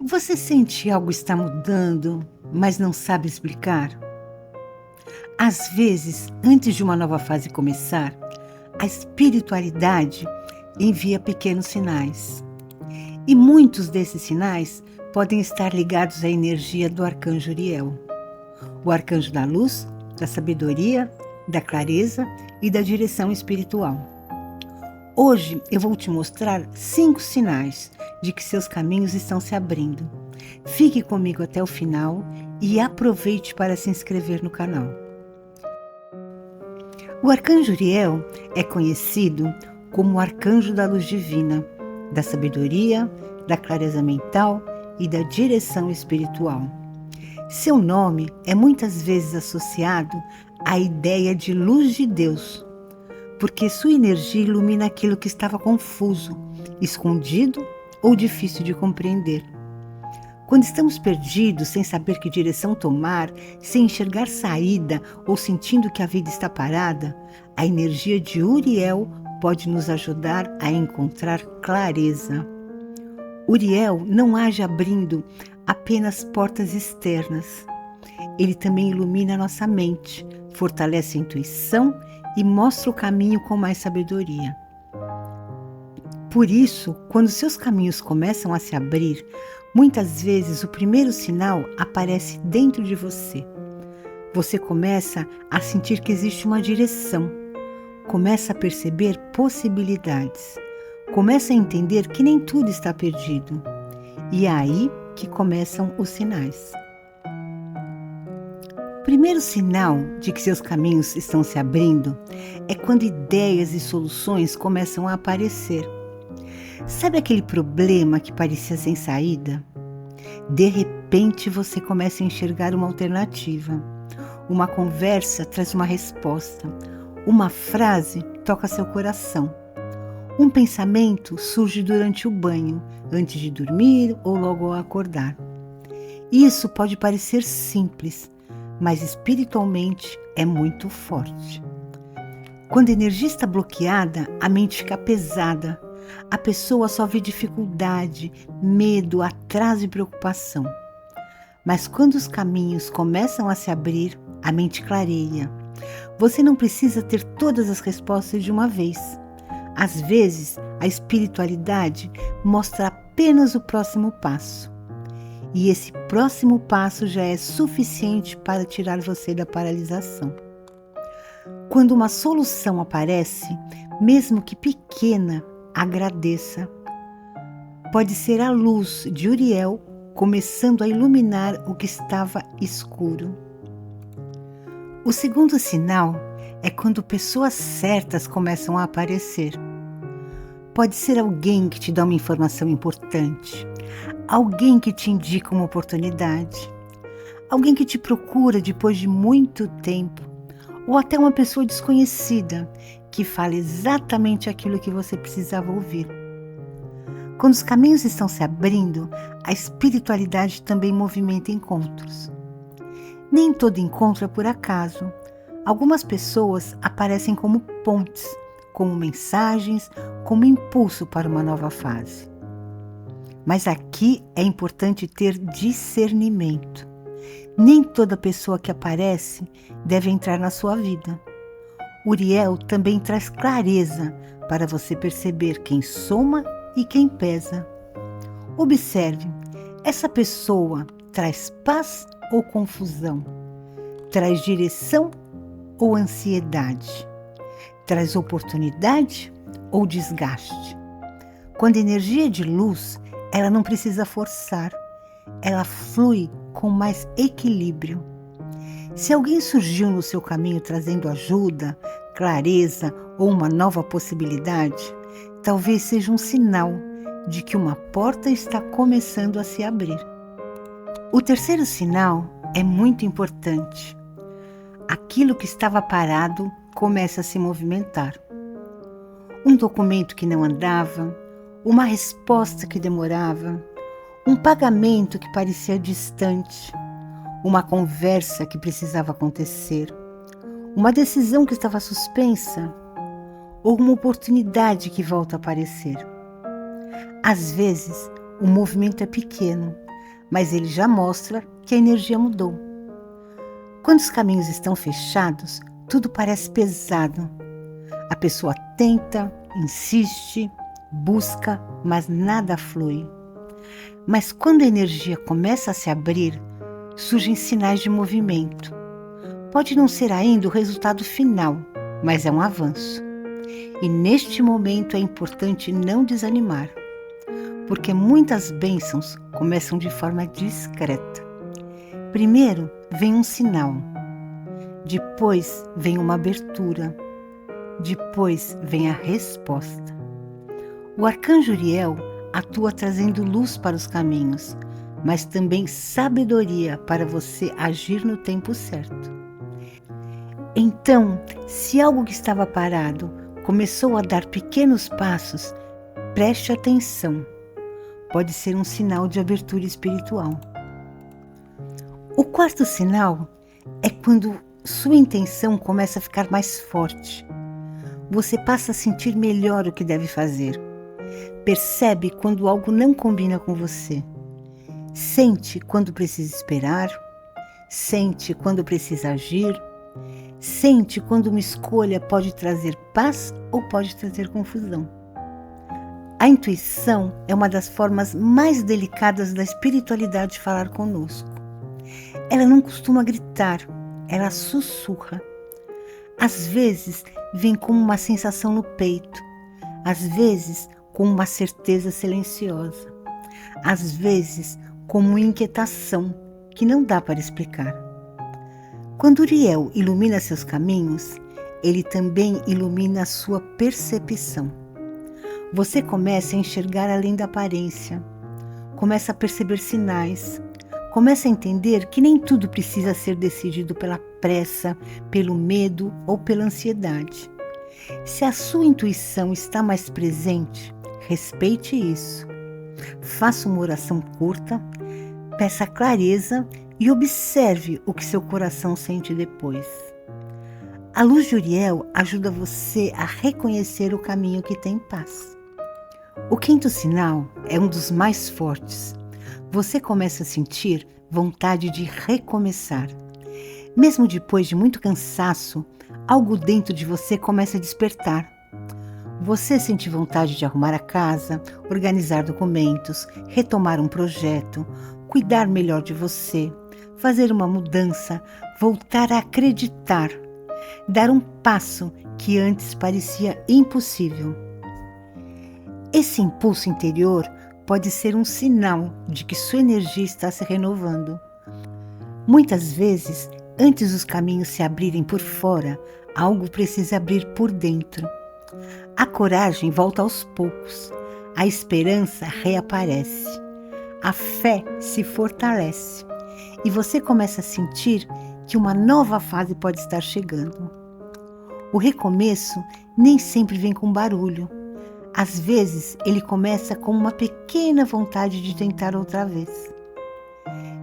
Você sente que algo está mudando, mas não sabe explicar? Às vezes, antes de uma nova fase começar, a espiritualidade envia pequenos sinais. E muitos desses sinais podem estar ligados à energia do arcanjo Uriel, o arcanjo da luz, da sabedoria, da clareza e da direção espiritual. Hoje eu vou te mostrar 5 sinais de que seus caminhos estão se abrindo. Fique comigo até o final e aproveite para se inscrever no canal. O arcanjo Uriel é conhecido como o arcanjo da luz divina, da sabedoria, da clareza mental e da direção espiritual. Seu nome é muitas vezes associado à ideia de luz de Deus, porque sua energia ilumina aquilo que estava confuso, escondido ou difícil de compreender. Quando estamos perdidos, sem saber que direção tomar, sem enxergar saída ou sentindo que a vida está parada, a energia de Uriel pode nos ajudar a encontrar clareza. Uriel não age abrindo apenas portas externas. Ele também ilumina nossa mente, fortalece a intuição e mostra o caminho com mais sabedoria. Por isso, quando seus caminhos começam a se abrir, muitas vezes o primeiro sinal aparece dentro de você. Você começa a sentir que existe uma direção, começa a perceber possibilidades, começa a entender que nem tudo está perdido. E é aí que começam os sinais. O primeiro sinal de que seus caminhos estão se abrindo é quando ideias e soluções começam a aparecer. Sabe aquele problema que parecia sem saída? De repente você começa a enxergar uma alternativa. Uma conversa traz uma resposta. Uma frase toca seu coração. Um pensamento surge durante o banho, antes de dormir ou logo ao acordar. Isso pode parecer simples, mas espiritualmente é muito forte. Quando a energia está bloqueada, a mente fica pesada. A pessoa só vê dificuldade, medo, atraso e preocupação. Mas quando os caminhos começam a se abrir, a mente clareia. Você não precisa ter todas as respostas de uma vez. Às vezes, a espiritualidade mostra apenas o próximo passo. E esse próximo passo já é suficiente para tirar você da paralisação. Quando uma solução aparece, mesmo que pequena, agradeça. Pode ser a luz de Uriel começando a iluminar o que estava escuro. O segundo sinal é quando pessoas certas começam a aparecer. Pode ser alguém que te dá uma informação importante, alguém que te indica uma oportunidade, alguém que te procura depois de muito tempo, ou até uma pessoa desconhecida que fala exatamente aquilo que você precisava ouvir. Quando os caminhos estão se abrindo, a espiritualidade também movimenta encontros. Nem todo encontro é por acaso. Algumas pessoas aparecem como pontes, como mensagens, como impulso para uma nova fase. Mas aqui é importante ter discernimento. Nem toda pessoa que aparece deve entrar na sua vida. Uriel também traz clareza para você perceber quem soma e quem pesa. Observe, essa pessoa traz paz ou confusão? Traz direção ou ansiedade? Traz oportunidade ou desgaste? Quando a energia é de luz, ela não precisa forçar, ela flui com mais equilíbrio. Se alguém surgiu no seu caminho trazendo ajuda, clareza ou uma nova possibilidade, talvez seja um sinal de que uma porta está começando a se abrir. O terceiro sinal é muito importante. Aquilo que estava parado começa a se movimentar. Um documento que não andava, uma resposta que demorava, um pagamento que parecia distante, uma conversa que precisava acontecer, uma decisão que estava suspensa ou uma oportunidade que volta a aparecer. Às vezes, o movimento é pequeno, mas ele já mostra que a energia mudou. Quando os caminhos estão fechados, tudo parece pesado. A pessoa tenta, insiste, busca, mas nada flui. Mas quando a energia começa a se abrir, surgem sinais de movimento. Pode não ser ainda o resultado final, mas é um avanço. E neste momento é importante não desanimar, porque muitas bênçãos começam de forma discreta. Primeiro vem um sinal, depois vem uma abertura, depois vem a resposta. O arcanjo Uriel atua trazendo luz para os caminhos, mas também sabedoria para você agir no tempo certo. Então, se algo que estava parado começou a dar pequenos passos, preste atenção. Pode ser um sinal de abertura espiritual. O quarto sinal é quando sua intenção começa a ficar mais forte. Você passa a sentir melhor o que deve fazer. Percebe quando algo não combina com você. Sente quando precisa esperar. Sente quando precisa agir. Sente quando uma escolha pode trazer paz ou pode trazer confusão. A intuição é uma das formas mais delicadas da espiritualidade falar conosco. Ela não costuma gritar, ela sussurra. Às vezes vem como uma sensação no peito, às vezes como uma certeza silenciosa, às vezes como uma inquietação que não dá para explicar. Quando Uriel ilumina seus caminhos, ele também ilumina a sua percepção. Você começa a enxergar além da aparência, começa a perceber sinais, começa a entender que nem tudo precisa ser decidido pela pressa, pelo medo ou pela ansiedade. Se a sua intuição está mais presente, respeite isso. Faça uma oração curta, peça clareza e observe o que seu coração sente depois. A luz de Uriel ajuda você a reconhecer o caminho que tem paz. O quinto sinal é um dos mais fortes. Você começa a sentir vontade de recomeçar. Mesmo depois de muito cansaço, algo dentro de você começa a despertar. Você sente vontade de arrumar a casa, organizar documentos, retomar um projeto, cuidar melhor de você, fazer uma mudança, voltar a acreditar, dar um passo que antes parecia impossível. Esse impulso interior pode ser um sinal de que sua energia está se renovando. Muitas vezes, antes dos caminhos se abrirem por fora, algo precisa abrir por dentro. A coragem volta aos poucos, a esperança reaparece, a fé se fortalece e você começa a sentir que uma nova fase pode estar chegando. O recomeço nem sempre vem com barulho. Às vezes, ele começa com uma pequena vontade de tentar outra vez.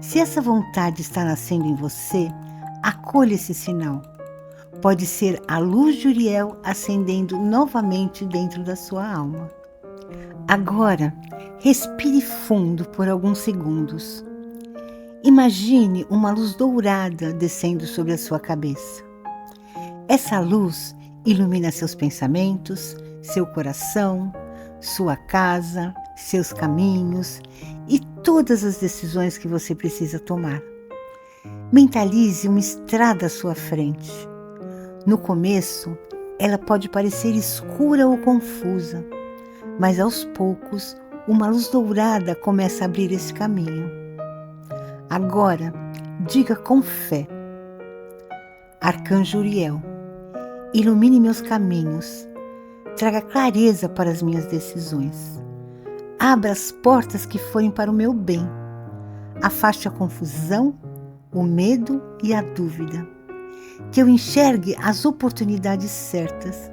Se essa vontade está nascendo em você, acolha esse sinal. Pode ser a luz de Uriel acendendo novamente dentro da sua alma. Agora, respire fundo por alguns segundos. Imagine uma luz dourada descendo sobre a sua cabeça. Essa luz ilumina seus pensamentos, seu coração, sua casa, seus caminhos e todas as decisões que você precisa tomar. Mentalize uma estrada à sua frente. No começo, ela pode parecer escura ou confusa, mas aos poucos, uma luz dourada começa a abrir esse caminho. Agora, diga com fé: Arcanjo Uriel, ilumine meus caminhos, traga clareza para as minhas decisões, abra as portas que forem para o meu bem, afaste a confusão, o medo e a dúvida, que eu enxergue as oportunidades certas,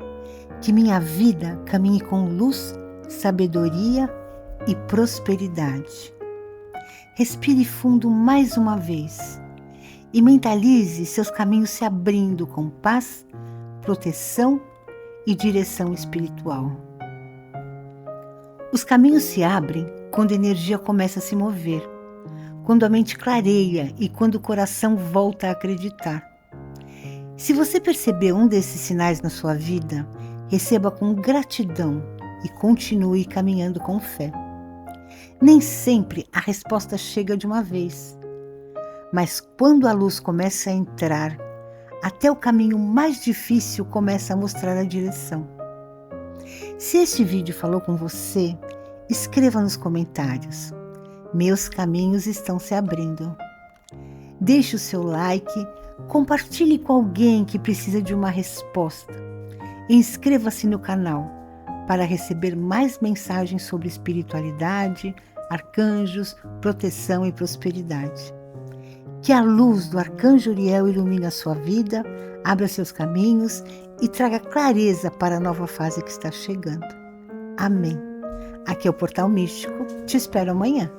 que minha vida caminhe com luz, sabedoria e prosperidade. Respire fundo mais uma vez e mentalize seus caminhos se abrindo com paz, proteção e direção espiritual. Os caminhos se abrem quando a energia começa a se mover, quando a mente clareia e quando o coração volta a acreditar. Se você perceber um desses sinais na sua vida, receba com gratidão e continue caminhando com fé. Nem sempre a resposta chega de uma vez, mas quando a luz começa a entrar, até o caminho mais difícil começa a mostrar a direção. Se este vídeo falou com você, escreva nos comentários: meus caminhos estão se abrindo. Deixe o seu like, compartilhe com alguém que precisa de uma resposta e inscreva-se no canal para receber mais mensagens sobre espiritualidade, arcanjos, proteção e prosperidade. Que a luz do Arcanjo Uriel ilumine a sua vida, abra seus caminhos e traga clareza para a nova fase que está chegando. Amém. Aqui é o Portal Místico. Te espero amanhã.